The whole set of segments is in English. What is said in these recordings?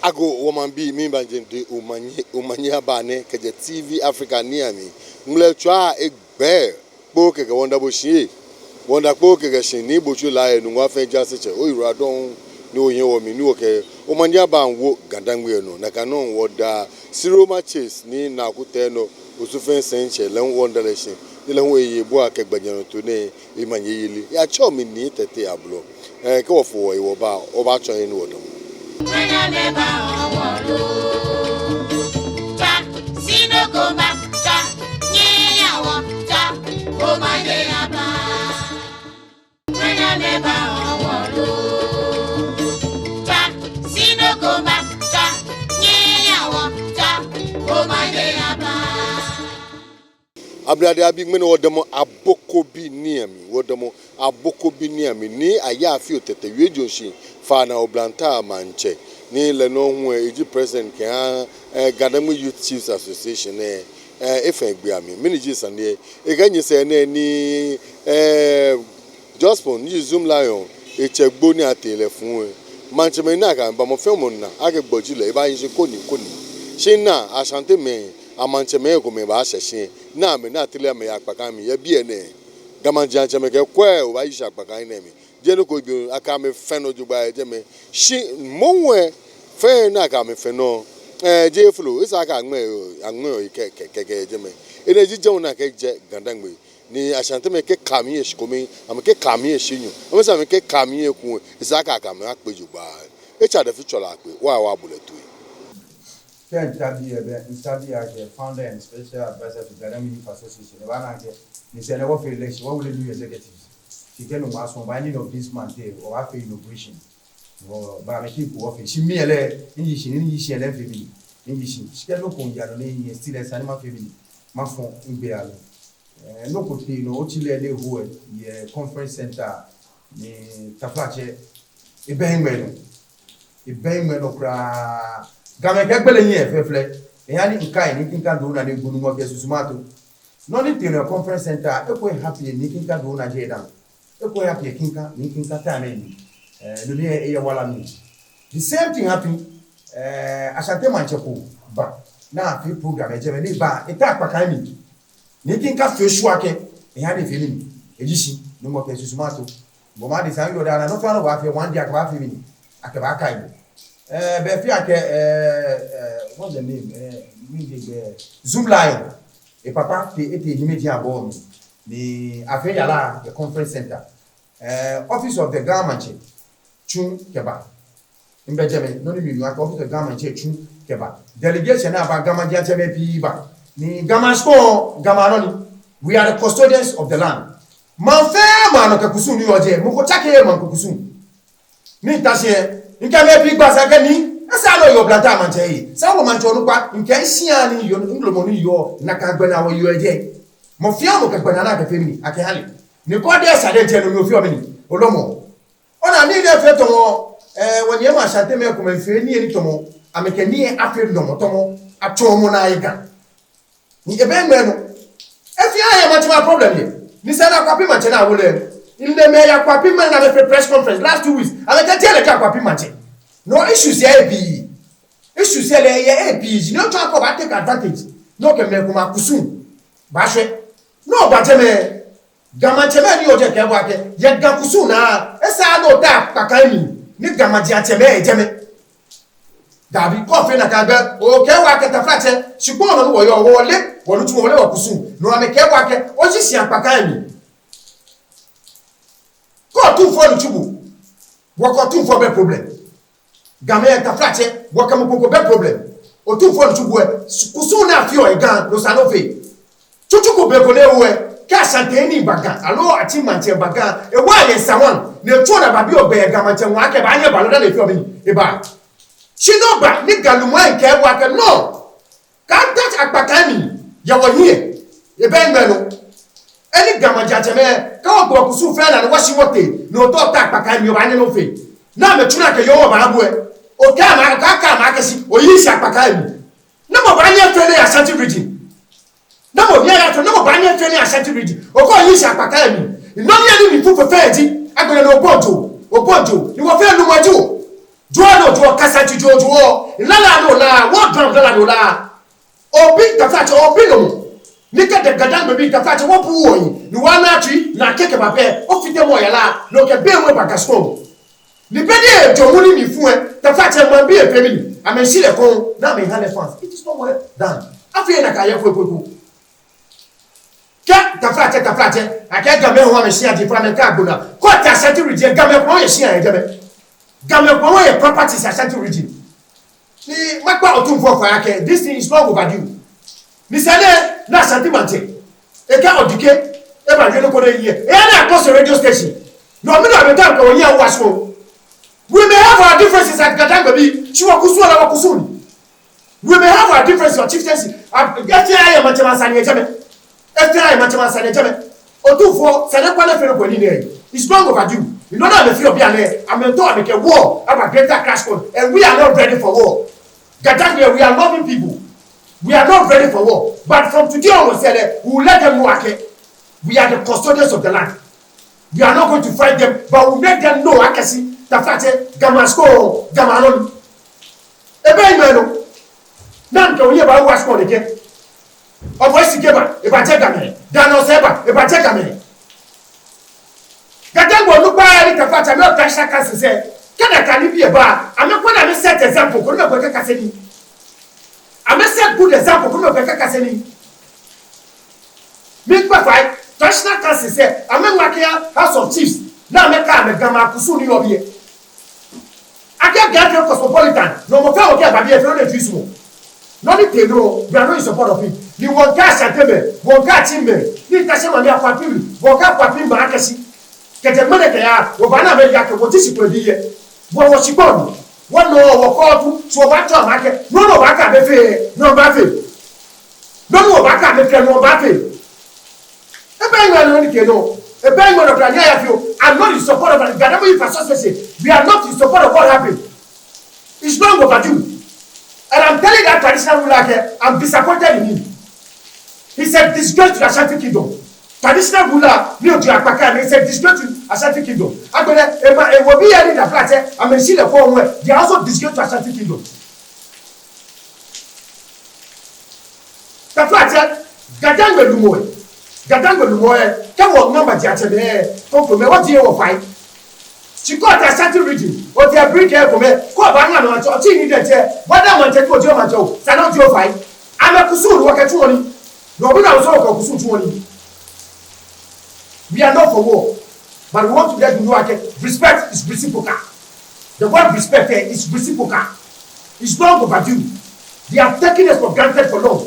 Ago woman be me banjente Omanye abane keje TV Africa near me. Mule twa e bear boke ke wonda bo shie. Wonda boke ke shin ni bochu la enu wa fe jase che o ira don ni oyin wo mi ni oke Omanye aban wo Gadangme no na kanon woda zero matches ni na kute no osufen senche len wonda le shin ni len wo ye bo akegbanyan to ne Omanye yili ya cho mi ni tete ablo ke wo fo wo ba oba cho yin wo dom. Abrade abi ngene wodemo aboko bi niami wodemo aboko bi niami ni aya afi otete wejoshi fa na oblanta manche ni le no hu eji president kan Gadangme Youth Chiefs Association efe gbe ami miniji sande e ganyi se na ni Jospon ni Zoom Lion echegbo ni atele fun manche me na kan ba mo fe mo na agegboji le ba yin se koni shina Asantehene amancheme ko me ba sheshin na me na tele me akpaka mi ye bi ene gamanjan cheme ke kwa o ba yisha akpaka ene mi je no ko bi aka me feno jugba je me shi monwe fe na aka me feno je flo isa aka anwe ke je me ene ji je na ke je Gadangme ni Asantehene ke kami e shikomi am ke kami e shinyu am sa me ke kami e ku isa aka me akpe jugba e cha de fi chola akpe wa buletu. Ken Tabi as the founder and special advisor to Gadangme Youth Association. He said, "What for election? What will you do, executives? She came to ask for any of this month or after inauguration. But I keep working. She merely English and everything. English. She can't look on Yanoni, still as animal family. My phone in Beal. No good, no Chile, who a conference center, Tafache, a bangman, okra. Game kegbele yin efefle ehani nkai ni kinka do na de gunu mo kesusumato no ni tene conference center e ko happy ni kinka do na je dan e ko happy kinka ni kinka ta na ni no ni e wala ni the same thing happen Asantehene mancheko ba na fi program e je me ni ba e ta akpaka ni kinka fe shuake ehani fe ni ejisi no mo kesusumato bo ma de san yo da na no fa no ba fe one day akba fe ni akaba kai what's the name? Zoom Lion. Et papa était immédiat à bord. Ni affaire yala the conference center. Office of the government chun keba. Imbejeme no ni mi office of the government chun keba. Delegation about government jame piba. Ni gamasko gamanoni. We are the custodians of the land. Man fe man ka kusun ni oje. Mo ko chake man ko kusun. Ni tashe nke me pi gba sake ni asa lo yo blanta manche yi sa wo manche onpa nke sia ni yo nglomo ni yo na ka gbe na wo yo eje mo fia mo ka gbe na ka femi ake hali ni ko de sa de je no mi ofio mi ni olomo ona ni de fe to mo woni e ma Asantehene ko me fe ni eni to mo ameke ni afi no mo to mo ato mo na iga ni ebe me no e fi aye ma chima problem ye ni sa na kwapi manche na wo le in the mayor kwapi man na the press conference last 2 weeks ale ka tell ka kwapi manche no issues here be issues here be no try to take advantage no ke me kuma kusun ba hwe no ba teme gamanche me ni oje ke bo ake ye ga kusun na esa no da pakan ni gamaji ateme ejeme dabi ko fe na ka gbe o ke wa ke ta flache ṣùgbọ́n no wo yo wo le wonu tu wo le wo kusun no ame ke wa ke o ji si apakan ni ko tu fo ni chubu wo ko tu fo be problem game ta flache wo ka mo ko be problem o tu fo ni chubu e kusun na fi o e gan lo sa no fe chuchu ko be ko le wo e ka Asantehene baga alo ati manche baga e wa le sawon ne tu na ba bi o be ga manche wa ke ba anye ba lo da le fi o bi e ba she no ba ni galumwa nke wa ke no ka touch akpakani ya wo hie e be ngbe no eni gamaja cheme ka ogbo kusu fe na wo shi wote no to ta akpakani o ba ni no fe na me tuna ke yo wo ba abu e O kama akesi o yi sha pakaya mi. Na mo ba nye training Ashanti Region. Na mo bia ya to na mo ba nye training Ashanti Region. O ko yi sha pakaya mi. No ye ni fu feji agbere no obojo. Ni wo fe lu moju. Jo kasa ti jo. La no what drum la no la. Obi tafache obi no. Nika de Gadangme bi tafache wo pu wo yi. Ni wa na atwi na keke ba pe. O fite mo ya la no ke be mo bagasko. Ni pede jomuni ni fu tafache man bi e pemi. Amen si le kon na me have fans. It is not well done. Afi na ka ye fu. Tafache ake game ho ame sia di fra me ka gbona ko ta Ashanti Region game ko ye sia ye game ko ye properties Ashanti Region ni makwa otumfo fa ake this thing is long overdue ni sele na Ashanti mante e ka odike e ba je no ko ye e na across radio station no me no be time ko ye waso we may have our differences at Gadangme bi chiwa kusu ala wakusuni we may have our differences of chieftaincy get here I am machama ye jame FTI machama sane jame otufo sane kwale fere ko ni ne it's long overdue you know that the fear of biane amento ameke war about greater crash code and we are not ready for war Gadangme we are loving people we are not ready for war but from today on we will let them know we are the custodians of the land we are not going to fight them but we will make them know akasi tafate gamasko gamanon ebe imeno nan ko ye ba wasko de ke ọmọ esikeba ìbàjẹ́ gàmẹ́ dáná sẹ́bà ìbàjẹ́ gàmẹ́ Gadangme olùkọ́ ayé tẹ̀fàtà mi ọ̀tá ṣáká ṣiṣẹ́ kẹ́dàkà níbi ẹ̀bá àmì kọ́nà mi set example kò ní ọ̀pẹ̀ kẹ́kẹ́ sẹ́ni àmì set good example kò ní ọ̀pẹ̀ kẹ́kẹ́ sẹ́ni mi gbàgbà traditional council ṣiṣẹ́ àmì wákìá house of chiefs náà mi ká àmì gàmà kùsùn ní ọ̀bí yẹ akẹ́gẹ́ cosmopolitan ní ọmọ fẹ́ òkè àbàbí ẹ̀fẹ́ lóde jùsù mọ́ lọ́ní tèló we are not in support of it ni wọ́n ká Asantehene wọ́n ká Timbe ní ìtàṣẹ́ mọ̀ ní àpapìrì wọ́n ká àpapìrì mà ákẹ́sí kẹ̀tẹ̀ mẹ́lẹ̀kẹ̀ ya wọ́n bá náà mẹ́lẹ̀ yàtọ̀ wọ́n ti sì pẹ̀lú yẹ wọ́n sì pọ̀ nù wọ́n lọ wọ́n kọ́ ọdún tí wọ́n bá tọ́ àmà kẹ́ lọ́nà wọ́n bá kà bẹ́ fẹ́ ní wọ́n bá fẹ́ lọ́nà wọ́n bá kà bẹ́ fẹ́ ní wọ́n bá fẹ́ ẹgbẹ́ ìwé ẹ̀rọ ní kéde o ẹgbẹ́ ìwé ẹ̀rọ ní àyàfi o I'm not in support of Gadangme Youth Association we are not in support of what happened it's long overdue. And I'm telling that traditional ruler here, I'm disappointed in him. He's a disgrace to the Ashanti Kingdom. Traditional ruler, Neo Akpaka, he's a disgrace to Ashanti Kingdom. I'm going to will be here in the flat, I'm going to see the phone where they are also disgrace to Ashanti Kingdom. The flat, Gadangme Lumoe, come on, number Jatane, come from what do you fight? She got Ashanti Region. What they are bringing here for me? Go back and watch. She needed to. What I want to go to my job. Sana Joe fight. I'm a kusun. What can you want? No, we are also kusun. We are not for war, but we want to let you know that respect is reciprocal. The word respect is reciprocal. It's not overdue. They have taken us for granted for long.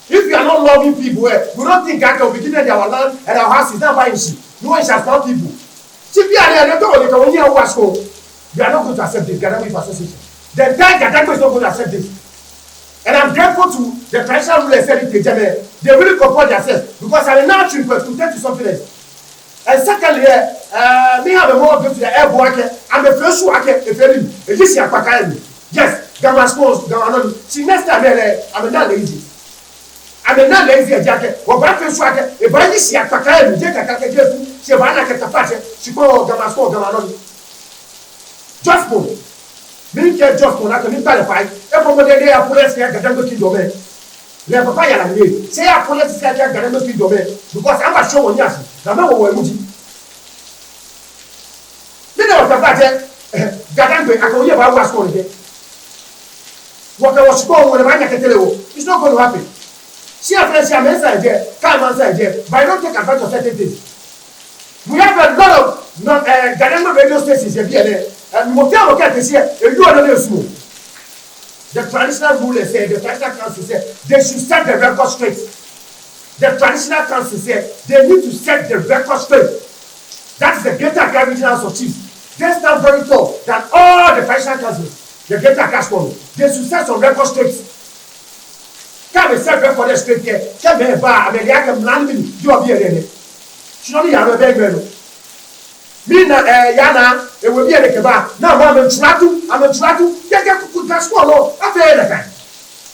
If you are not loving people, we don't think that will be given our land and our house is not buying shit. No one shall stop people. We are not going to accept this Gadangme Youth Association. The entire Gadangme is not going to accept this. And I'm grateful to the traditional rulers said they really comport themselves because I'm now to take to something else. And secondly, me have a more go to the airport. I'm a first worker if you yes, Gamasko, Gamanon. See next time I'm not lazy. I'm not lazy a jacket. Or back to swagger, if I see a Pakaya, you take a Kakaju, she van like a patch, she called Gamasko, Gamanon. Just for me, just for that, me qualified. Everybody they are police here, Gadangme Kingdom. They have a fire and me. Say a police here, Gadangme Kingdom, because I'm not sure on Yasi. The man will move. Then I was a patch, Gadangme, I can hear about what's going on. What I was going when I can tell you, it's not going to happen. She has a message there, come answer there, but I don't take advantage of certain things. We have a lot of Gadangme radio stations here, and we tell okay this year, you are not small. The traditional rulers say, the traditional council say, they should set the record straight. The traditional council say, they need to set the record straight. That is the greater Accra Regional House of Chiefs. They stand very tall than all the traditional councils, the greater Accra. They should set some record straight. Come set record straight here. Come here, bar. I mean, I can land me. You are here. She only have a big man. Me na Yana. it will be a keba. Now I'm a tratu, get to that school, after the time.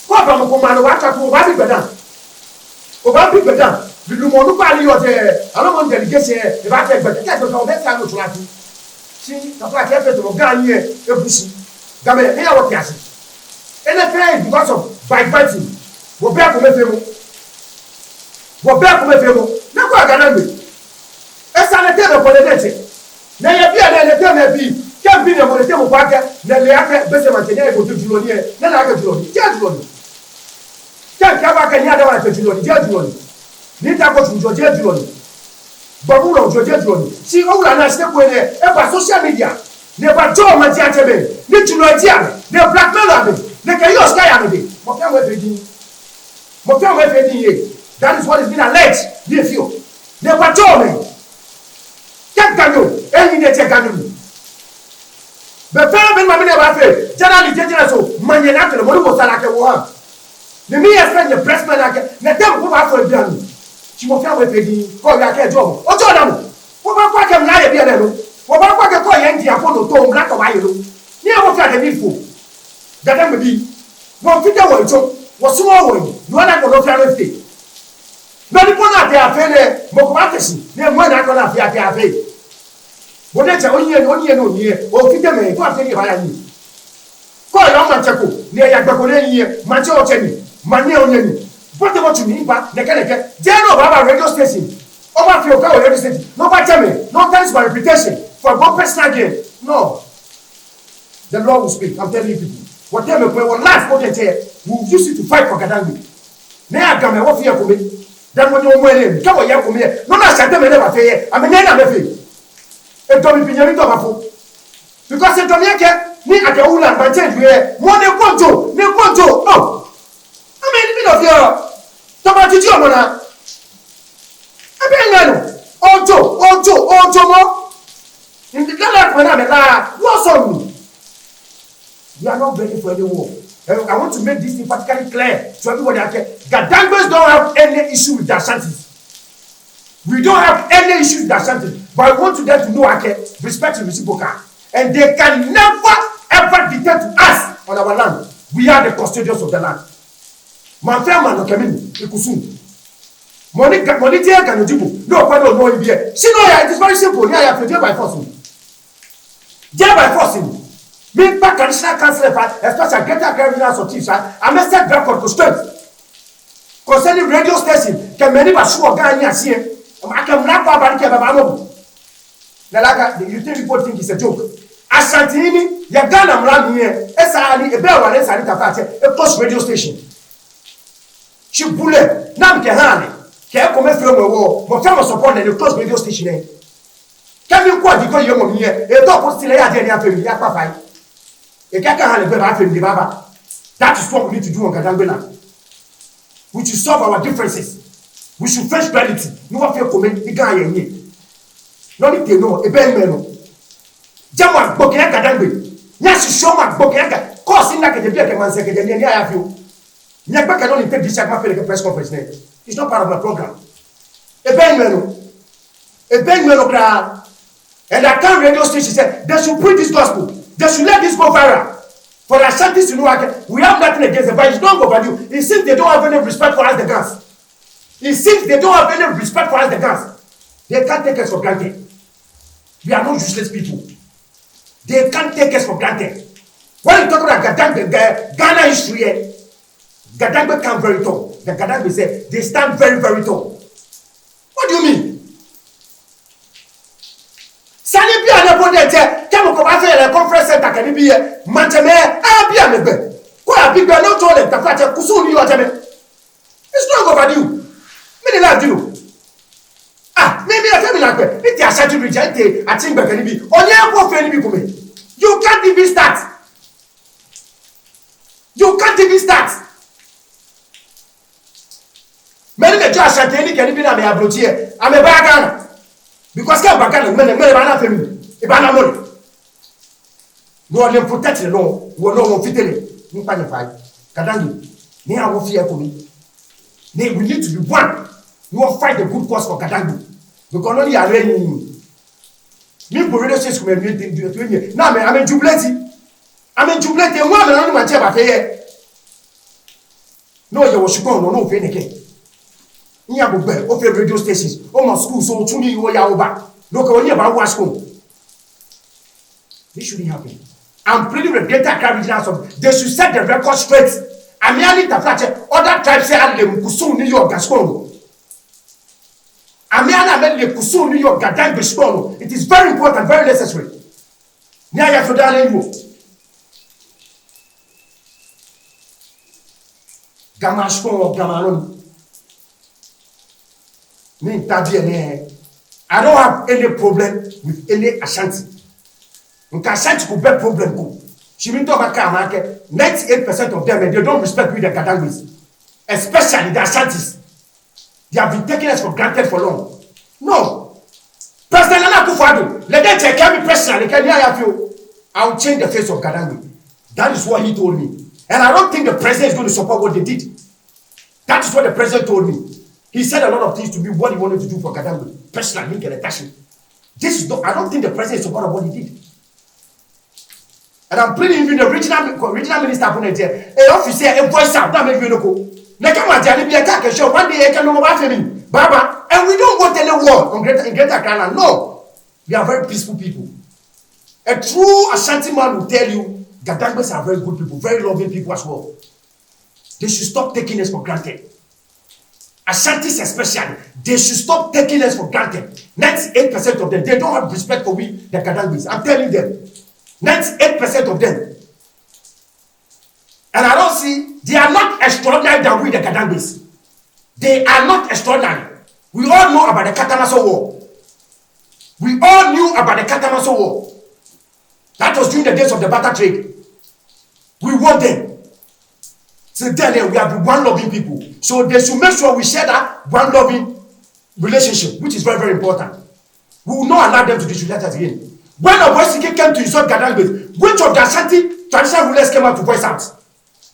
What am I command? What I will be better. Oba bi bedan bi lu mo lu pa ni o je alo mo delegation e ba te bedan ke to be ta no tratu si ta pa ke fe to ga ni e busu ga me e ya wo kiasi ene fe because of biting wo be ko me fe mo na ko aga na gbe e sa le te be ko le dete na ye bi ale le te me bi ke bi ne mo le te mo pa ke na le ake be se mantene e go to julo ni e na na ga julo ni ke julo ni kaba ka nya da wa tejulo ni jejulo ni ta ko tunjo jejulo ni babu ro jejulo ni si o wura na se ko ne e ba social media ne ba jo ma ti atebe ni julo ti ame ne blackmail ame ne ka yo sky ame de mo fa we fedi ye that is what is being alleged ni fio ne ba jo me ke ganyo e ni ne te ganyo be fa ben ma me ne ba fe generally jejulo so manye na to mo mo sala ke wo ha the me expect the breast man like na dem go ba for bianu ti mo fa we pedi ko ya ke job o jo na mo wo ba kwa ke na ye bia na lo wo ba kwa ke ko ye ndi afo no to mra to ba ye lo ni e wo fa de bifo Gadangme bi wo fi de wo jo wo sumo wo ni no na ko no fa we fi no ni ko na te afe ne mo ko ba tesi ne mo na ko na fi ate afe wo de che onye no ni o fi de me ko afe ni ba ya ni ko yo ma cheko ne ya gbe ko ne ni ma che o che ni manye onyeni bote mo tumi ba nekeleke je no baba radio station o ma fi o ka radio station no ba tell no thanks my reputation for one personal gain no the Lord will speak. I'm telling you people whatever we will life go there we will use it to fight for Gadangme ne agame wo fi akome dan mo mo ele ka wo ya kome no na sha dem ele ba fe amene na me fe e do mi pinyami to ba fo because e do mi ke ni akawula ba change we mo ne konjo oh I mean, bit of your Tomati Jomona. I mean, Ojo more. In the Gala, when I'm a what's on me? We are not ready for any war. I want to make this thing particularly clear to everybody out there. Gadangmes don't have any issue with the Ashantis. We don't have any issue with the Ashantis. But I want them to know respect and reciprocal. And they can never ever dictate to us on our land. We are the custodians of the land. My family no coming ikusun money tie kan ojibo no kwado no ibie she know ya it is very simple ya to by force me back traditional council especially get a criminal sorties I must set record to straight concerning radio station can many ba sure ga anya sie I can not ba ba ke baba no na like the utility report think is a joke Asantehene ya Ghana mra ni esa ali ebe wa le sari tafa che a close radio station she bule nam ke hane ke ko me firo mo famo support the close radio station e kami ko di ko ye mo ni e to ko stile ya de ni afemi ya papa e ka hane be ba afemi baba that is what we need to do on Gadangme land we should solve our differences we should face reality no wa fe ko me ni ga ye ni no ni te no e be me no jamwa gboke ya Gadangme nya si show ma gboke ya ko si na ke de bi ke man se ke de ni ya fi Nyakba can only take this check my press conference. It's not part of my program. A bang and I can't radio station said they should preach this gospel. They should let this go viral. For the Ashantis to know we have nothing against them, but it's not over you. It seems they don't have any respect for us the guns. They can't take us for granted. We are not useless people. They can't take us for granted. When you talk about Gadangme, Ghana history, Gadangme come very tall. The Gadangme say they stand very, very tall. What do you mean? Sani bi ana bo de je kemo ko ba fe le conference center kan bi ye manteme a bi ana gbe ko a bi gbe no to le ta fa che kusu ni o je me it's not overdue me dey like you maybe a family like gbe it Ashanate Region te atin gbe kan bi onye ko fe ni bi ko me you can't even start many the just Asantehene can be na me abroad here I'm a bagana because can bagana me ba na family e ba na money no le protect no wo no mo fitele ni pa ni fai Gadangme ni awo fear ko mi we need to be one we will fight the good cause for Gadangme because only are Me go radio station me do now I'm in jubilate. I'm in jubilate and one man man cheba fe. No, you was going no pay again. Nya go be o fe radio stations. O ma school so tuni wo ya over. No ka woni about wash school. This shouldn't happen. I'm pleading with Greater Accra Regional Assembly. They should set the record straight. I'm merely the fact other tribes say I them kusu New York Gascon. I'm merely the kusu New York Gadangme Youth. It is very important, very necessary. Nya ya fodale you. Gamashko Gamanon. I don't have any problem with any Ashanti. Ashanti could be problem go. She mean to market 98% of them and they don't respect with the Gadangmes. Especially the Ashantis. They have been taking us for granted for long. No. President Nana Akufo-Addo, let them take care of me personally. I'll change the face of Gadangme. That is what he told me. And I don't think the president is going to support what they did. That is what the president told me. He said a lot of things to me, what he wanted to do for Gadangme. Personally, this is not, I don't think the president is supporting what he did. And I'm pleading with the regional minister of Nigeria, an officer, a voice out, not maybe you know. One day I can know about him, Baba, and we don't want any war in Greater Accra. No, we are very peaceful people. A true Ashanti man will tell you, Gadangmes are very good people, very loving people as well. They should stop taking us for granted. Ashantis especially, they should stop taking us for granted. 98% of them, they don't have respect for we, the Gadangmes. I'm telling them. 98% of them. And I don't see, they are not extraordinary than we, the Gadangmes. They are not extraordinary. We all know about the Katamaso War. We all knew about the Katamaso War. That was during the days of the barter trade. We won them. So then we have one loving people. So they should make sure we share that one loving relationship, which is very, very important. We will not allow them to disrespect us again. When Oboisike came to insult Gadangme, which of the Ashanti traditional rulers came out to voice out?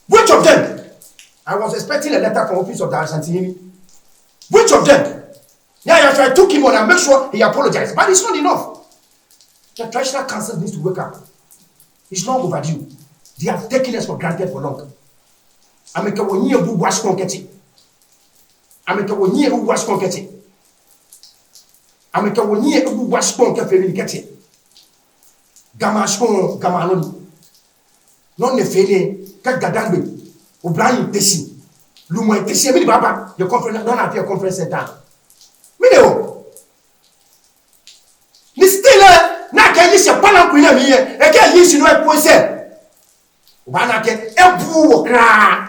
Which of them? I was expecting a letter from office of the Asantehene. Which of them? Yeah, I took him on and make sure he apologized. But it's not enough. The traditional council needs to wake up. It's not overdue. They have taken us for granted for long. Ameka wonye bu wash konketi. Ameka wonye bu wash konketi. Ameka wonye bu wash konketi femi keti. Gamashko gamaloni. Non ne fele ka Gadangme Obrahim Teshi. Lumo Teshi mi baba the conference non appear conference center. Mi de o. Ni still na ka yi se palanquin na mi e ka yi sinu e pose. Obana ke ebu wo kra.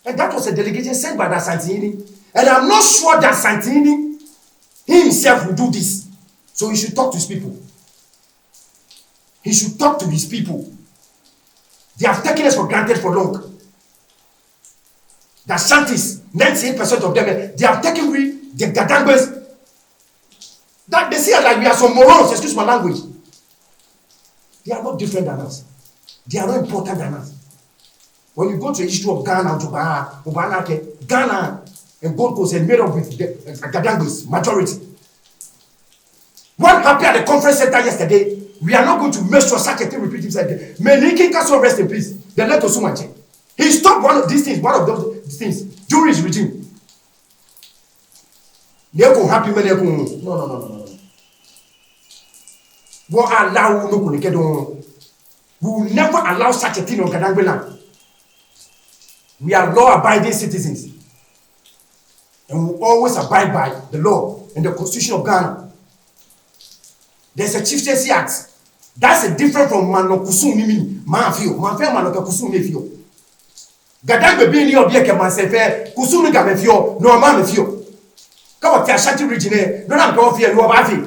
And that was a delegation sent by the Asantehene. And I'm not sure that Asantehene himself will do this. So he should talk to his people. He should talk to his people. They have taken us for granted for long. The Ashantis, 98% of them, they have taken with the Gadangmes. That they see us like we are some morons, excuse my language. They are not different than us. They are not important than us. When you go to the issue of Ghana, Ghana and Gold Coast is made up with the Gadangmes, majority. What happened at the conference center yesterday? We are not going to make sure such a thing repeats himself again. May Nikin Castle rest in peace. They let us Omanye. He stopped one of these things, one of those things during his regime. No. What allow no we will never allow such a thing on Gadangme land. We are law-abiding citizens. And we will always abide by the law and the constitution of Ghana. There's a chieftaincy act. That's a different from Manokusun Mimi. Manfio. Manfio Manokusun Mefio. Gadangme being your dear Mansefe, Kusunu Gamefio, no Mamefio. Come on, the Ashanti region, no one go fear, no Bafi.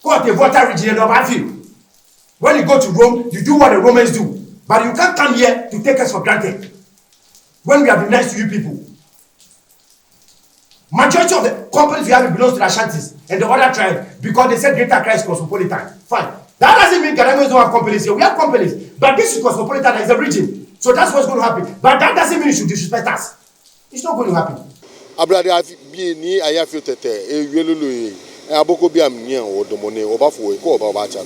Go to the water region, no Bafi. When you go to Rome, you do what the Romans do. But you can't come here to take us for granted. When we have been nice to you people. Majority of the companies we have belongs to the Ashantis and the other tribes because they said Greater Accra is cosmopolitan. Fine. That doesn't mean Gadangmes don't have companies here. We have companies. But this is cosmopolitan as a region. So that's what's going to happen. But that doesn't mean you should disrespect us. It's not going to happen. Abrade bi ni ayafio tete e wielulu aboko bi amnya odomone obafo e ko oba oba cha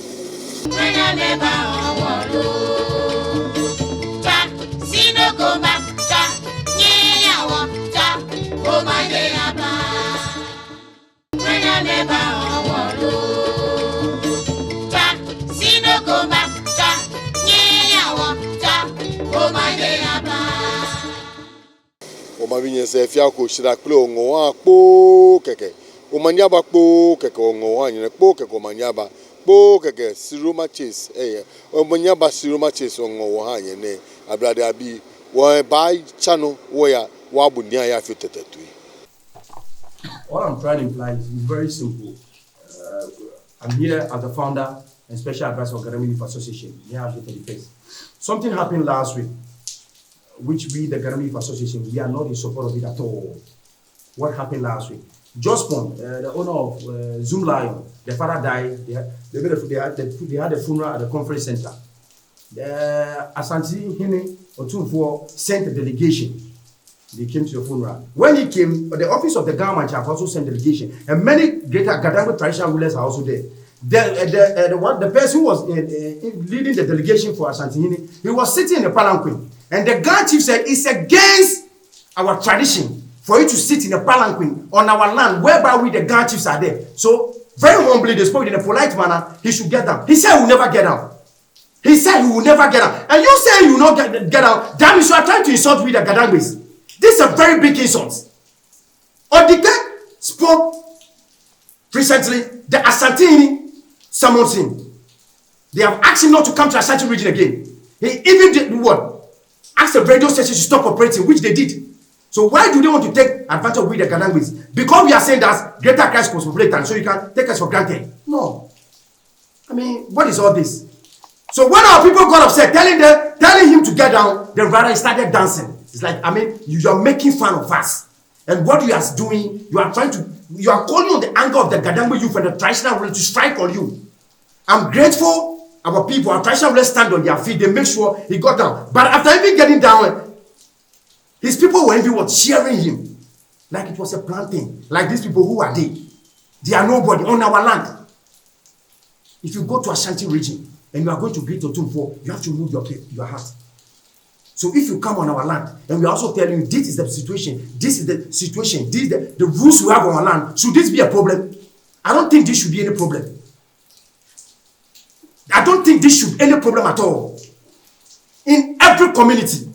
Omanye se fia ko shira klo ngo akpo keke omanyaba kpo keke ngo anyene kpo keke omanyaba kpo keke siroma chase omanyaba siroma chase ngo anyene abrade abi wo bai chano wo ya wa bunia ya fitetetu. All I'm trying to imply is very simple. I'm here as the founder and special advisor of Gadangme Youth Association. Here at the face. Something happened last week, which we, the Gadangme Youth Association, we are not in support of it at all. What happened last week? Jospon, the owner of Zoom Lion, the father died. They had a funeral at the conference center. The Asantehene sent a delegation. They came to the funeral. When he came, the office of the government have also sent a delegation, and many greater Gadangme traditional rulers are also there. The person who was leading the delegation for Asantehene, he was sitting in a palanquin, and the Grand Chief said it's against our tradition for you to sit in a palanquin on our land, whereby we the Grand Chiefs are there. So very humbly, they spoke in a polite manner. He should get down. He said he will never get down. He said he will never get down. And you say you will not get down. That means you are trying to insult with the Gadangmes. This is a very big insult. Odike spoke recently. The Asantehene summoned him. They have asked him not to come to Asantehene region again. He even did what? Asked the radio station to stop operating, which they did. So why do they want to take advantage of the Gadangmes? Because we are saying that greater Christ cosmopolitan, so you can take us for granted. No. I mean, what is all this? So when our people got upset, telling him to get down, then rather he started dancing. It's like, I mean, you are making fun of us. And what you are doing, you are calling on the anger of the Gadangme youth and the traditional rulers to strike on you. I'm grateful our people, our traditional rulers stand on their feet. They make sure he got down. But after even getting down, his people were even cheering him. Like it was a planting. Like these people, who are they? They are nobody on our land. If you go to Ashanti region and you are going to greet Otumfuo, you have to move your heart. So if you come on our land, and we are also telling you this is the situation, this is the situation, this is the rules we have on our land, should this be a problem? I don't think this should be any problem. I don't think this should be any problem at all. In every community,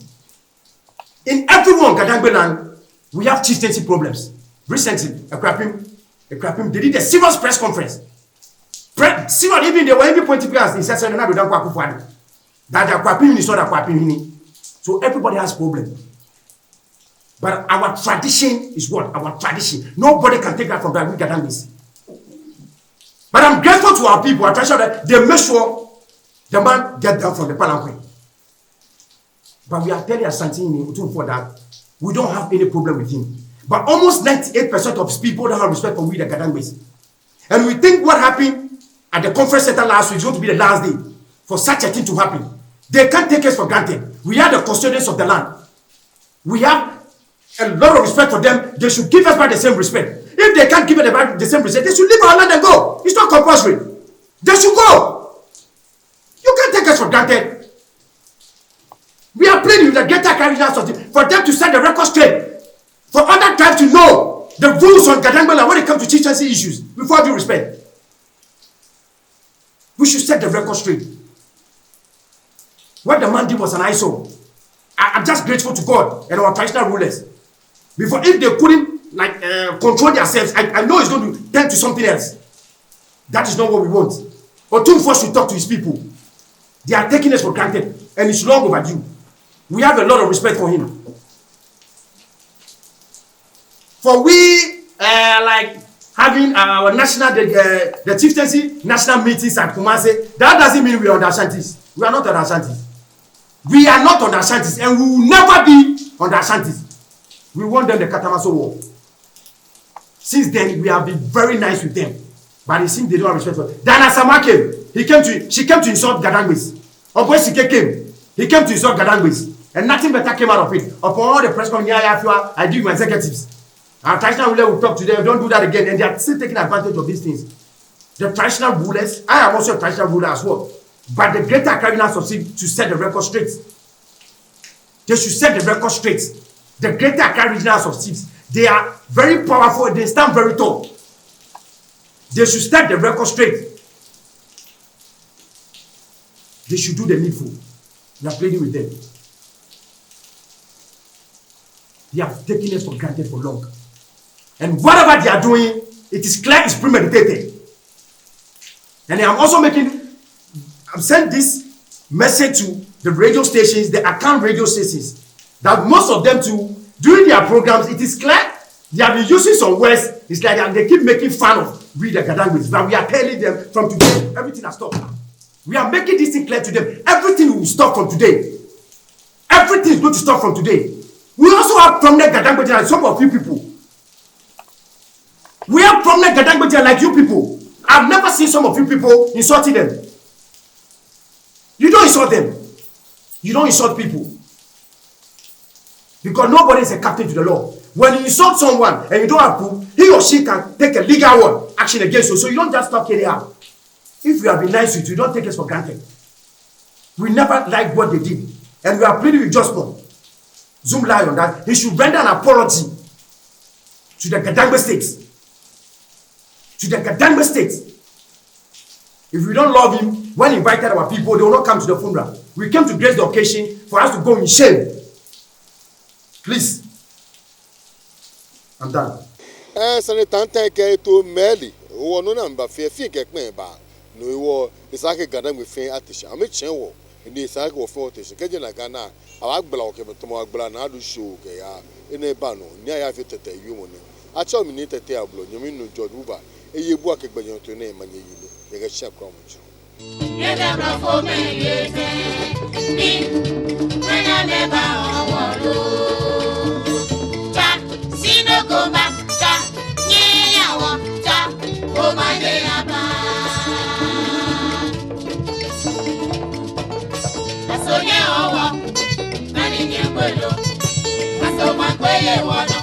in everyone Gadangme land, we have chieftaincy problems. Recently, Accra, they did a serious press conference. Serious, even they were even pointing fingers. They said, that the Accra is not Accra. So everybody has problem. But our tradition is what? Our tradition. Nobody can take that from that. We Gadangmes. But I'm grateful to our people. I try that they make sure the man get down from the palanquin. But we are telling Asantehene for that we don't have any problem with him. But almost 98% of his people don't have respect for we the Gadangmes. And we think what happened at the conference center last week is going to be the last day for such a thing to happen. They can't take us for granted. We are the custodians of the land. We have a lot of respect for them. They should give us back the same respect. If they can't give us back the same respect, they should leave our land and go. It's not compulsory. They should go. You can't take us for granted. We are playing with the greater Caribbean society for them to set the record straight. For other tribes to know the rules on Gadangme land when it comes to chieftaincy issues, before due respect. We should set the record straight. What the man did was an ISO. I'm just grateful to God and our traditional rulers. Before, if they couldn't control themselves, I know it's going to turn to something else. That is not what we want. Otumfuo should talk to his people. They are taking us for granted, and it's long overdue. We have a lot of respect for him. For we like having our national the chieftaincy national meetings at Kumasi, that doesn't mean we are on the Ashantis. We are not on the Ashantis. We are not on the Ashantis, and we will never be on the Ashantis. We want them the Katamaso war. Since then, we have been very nice with them, but it seems they don't have respect for them. Dana Sama came. She came to insult Gadangmes. Oboy Sike came. He came to insult Gadangmes, and nothing better came out of it. Upon all the press conference I did with my executives. Our traditional rulers will talk to them, don't do that again, and they are still taking advantage of these things. The traditional rulers, I am also a traditional ruler as well, but the greater Accra succeed to set the record straight. They should set the record straight. The greater Accra regional of chiefs, they are very powerful, they stand very tall. They should set the record straight. They should do the needful. We are pleading with them. They have taken us for granted for long. And whatever they are doing, it is clear it's premeditated. And I'm sending this message to the radio stations, the account radio stations, that most of them too, during their programs, it is clear they have been using some words. It's like they keep making fun of we the Gadangme, but we are telling them from today, everything has stopped. We are making this thing clear to them. Everything will stop from today. Everything is going to stop from today. We also have prominent Gadangme like some of you people. We have prominent Gadangme like you people. I've never seen some of you people insulting them. You don't insult them. You don't insult people. Because nobody is a captain to the law. When you insult someone and you don't approve, he or she can take a legal action against you. So you don't just talk anyhow. If we have been nice with you, don't take us for granted. We never like what they did. And we are pleading with Josport. Zoom lie on that. He should render an apology to the Gadangme states. To the Gadangme states. If we don't love him, when he invited our people, they will not come to the funeral. We came to grace the occasion for us to go in shame. Please. I'm done. No, it's like a Gadangme fan attention. I'm a chain. In this cycle of forties, Kajana Ghana, I like block him to my Granado show, in a bano, near I fit at a human. I saw me need a table, you mean no George Uber, a year work by your name, and you get a sharp crumage. Aso ye owo, nani nye kwelo, aso mwa kweye wono.